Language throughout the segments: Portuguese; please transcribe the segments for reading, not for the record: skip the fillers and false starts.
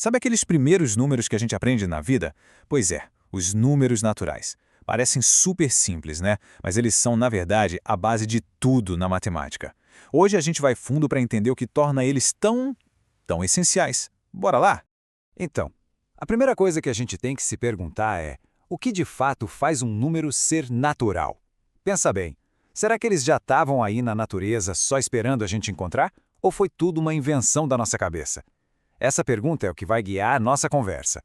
Sabe aqueles primeiros números que a gente aprende na vida? Pois é, os números naturais. Parecem super simples, né? Mas eles são, na verdade, a base de tudo na matemática. Hoje a gente vai fundo para entender o que torna eles tão essenciais. Bora lá? Então, a primeira coisa que a gente tem que se perguntar é: o que de fato faz um número ser natural? Pensa bem, será que eles já estavam aí na natureza só esperando a gente encontrar? Ou foi tudo uma invenção da nossa cabeça? Essa pergunta é o que vai guiar a nossa conversa.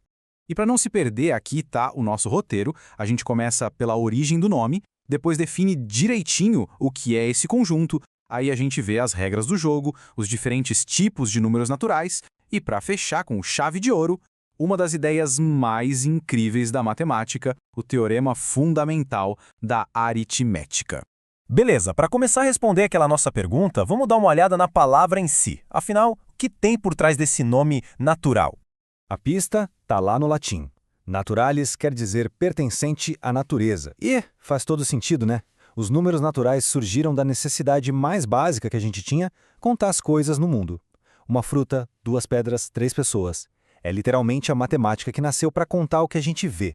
E para não se perder, aqui está o nosso roteiro. A gente começa pela origem do nome, depois define direitinho o que é esse conjunto, aí a gente vê as regras do jogo, os diferentes tipos de números naturais, e para fechar com chave de ouro, uma das ideias mais incríveis da matemática, o teorema fundamental da aritmética. Beleza, para começar a responder aquela nossa pergunta, vamos dar uma olhada na palavra em si. Afinal, o que tem por trás desse nome natural? A pista está lá no latim. Naturalis quer dizer pertencente à natureza. E faz todo sentido, né? Os números naturais surgiram da necessidade mais básica que a gente tinha, contar as coisas no mundo. Uma fruta, 2 pedras, 3 pessoas. É literalmente a matemática que nasceu para contar o que a gente vê.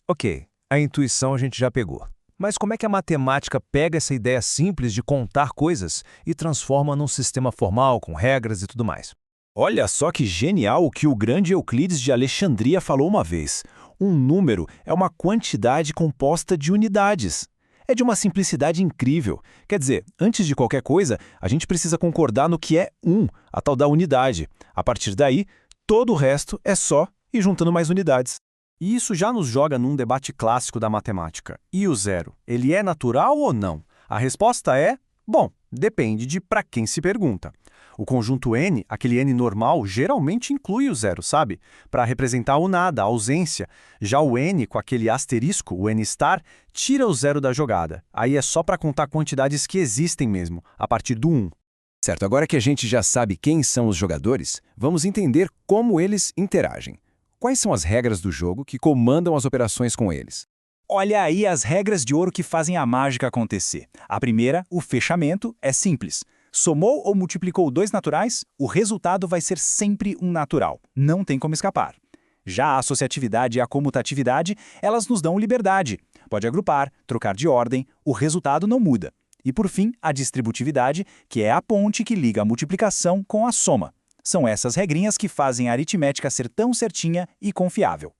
Ok, a intuição a gente já pegou. Mas como é que a matemática pega essa ideia simples de contar coisas e transforma num sistema formal, com regras e tudo mais? Olha só que genial o que o grande Euclides de Alexandria falou uma vez. Um número é uma quantidade composta de unidades. É de uma simplicidade incrível. Quer dizer, antes de qualquer coisa, a gente precisa concordar no que é a tal da unidade. A partir daí, todo o resto é só ir juntando mais unidades. E isso já nos joga num debate clássico da matemática. E o zero, ele é natural ou não? A resposta é, bom, depende de para quem se pergunta. O conjunto n, aquele n normal, geralmente inclui o zero, sabe? Para representar o nada, a ausência. Já o n, com aquele asterisco, o n star, tira o zero da jogada. Aí é só para contar quantidades que existem mesmo, a partir do 1. Certo, agora que a gente já sabe quem são os jogadores, vamos entender como eles interagem. Quais são as regras do jogo que comandam as operações com eles? Olha aí as regras de ouro que fazem a mágica acontecer. A primeira, o fechamento, é simples. Somou ou multiplicou 2 naturais, o resultado vai ser sempre um natural. Não tem como escapar. Já a associatividade e a comutatividade, elas nos dão liberdade. Pode agrupar, trocar de ordem, o resultado não muda. E por fim, a distributividade, que é a ponte que liga a multiplicação com a soma. São essas regrinhas que fazem a aritmética ser tão certinha e confiável.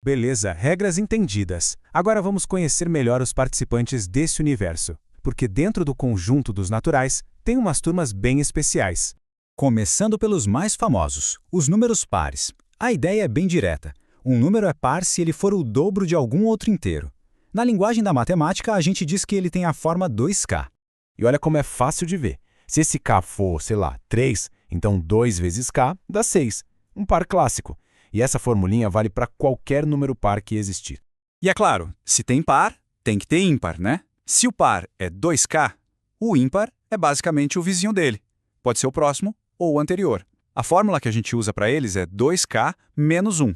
Beleza, regras entendidas. Agora vamos conhecer melhor os participantes desse universo, porque dentro do conjunto dos naturais tem umas turmas bem especiais. Começando pelos mais famosos, os números pares. A ideia é bem direta. Um número é par se ele for o dobro de algum outro inteiro. Na linguagem da matemática, a gente diz que ele tem a forma 2k. E olha como é fácil de ver. Se esse k for, sei lá, 3, então 2 vezes k dá 6. Um par clássico. E essa formulinha vale para qualquer número par que existir. E é claro, se tem par, tem que ter ímpar, né? Se o par é 2k, o ímpar é basicamente o vizinho dele. Pode ser o próximo ou o anterior. A fórmula que a gente usa para eles é 2k menos 1.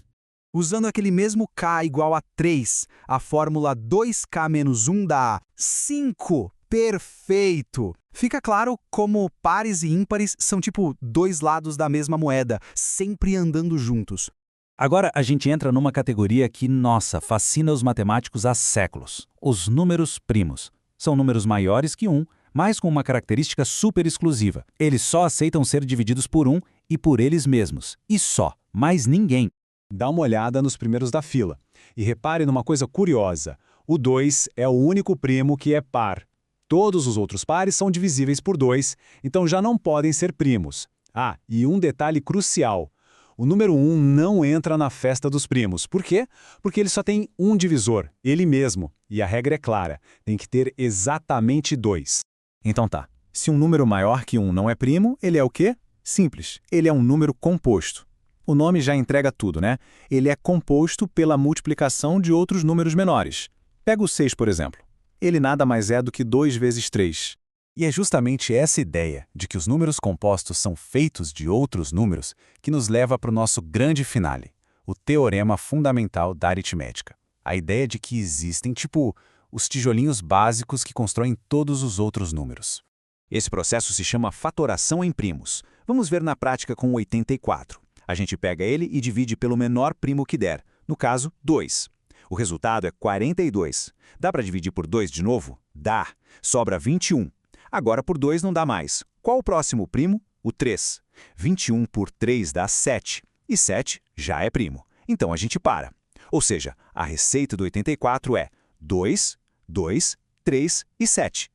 Usando aquele mesmo k igual a 3, a fórmula 2k menos 1 dá 5. Perfeito! Fica claro como pares e ímpares são tipo 2 lados da mesma moeda, sempre andando juntos. Agora a gente entra numa categoria que, nossa, fascina os matemáticos há séculos. Os números primos. São números maiores que 1, mas com uma característica super exclusiva. Eles só aceitam ser divididos por 1 e por eles mesmos. E só, mais ninguém. Dá uma olhada nos primeiros da fila. E repare numa coisa curiosa. O 2 é o único primo que é par. Todos os outros pares são divisíveis por 2, então já não podem ser primos. Ah, e um detalhe crucial. O número 1 não entra na festa dos primos. Por quê? Porque ele só tem um divisor, ele mesmo. E a regra é clara, tem que ter exatamente 2. Então tá, se um número maior que 1 não é primo, ele é o quê? Simples, ele é um número composto. O nome já entrega tudo, né? Ele é composto pela multiplicação de outros números menores. Pega o 6, por exemplo. Ele nada mais é do que 2 vezes 3. E é justamente essa ideia de que os números compostos são feitos de outros números que nos leva para o nosso grande finale, o teorema fundamental da aritmética. A ideia de que existem, tipo, os tijolinhos básicos que constroem todos os outros números. Esse processo se chama fatoração em primos. Vamos ver na prática com o 84. A A gente pega ele e divide pelo menor primo que der, no caso, 2. O resultado é 42. Dá para dividir por 2 de novo? Dá. Sobra 21. Agora por 2 não dá mais. Qual o próximo primo? O 3. 21 por 3 dá 7. E 7 já é primo. Então a gente para. Ou seja, a receita do 84 é 2, 2, 3 e 7.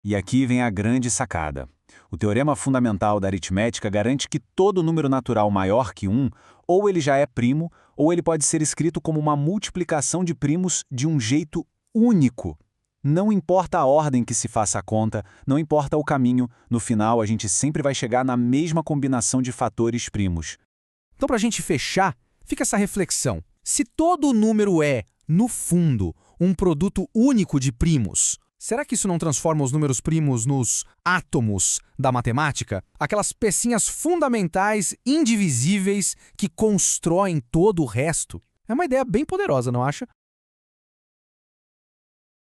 E aqui vem a grande sacada. O teorema fundamental da aritmética garante que todo número natural maior que 1, ou ele já é primo, ou ele pode ser escrito como uma multiplicação de primos de um jeito único. Não importa a ordem que se faça a conta, não importa o caminho, no final a gente sempre vai chegar na mesma combinação de fatores primos. Então, para a gente fechar, fica essa reflexão. Se todo número é, no fundo, um produto único de primos, será que isso não transforma os números primos nos átomos da matemática? Aquelas pecinhas fundamentais, indivisíveis, que constroem todo o resto? É uma ideia bem poderosa, não acha?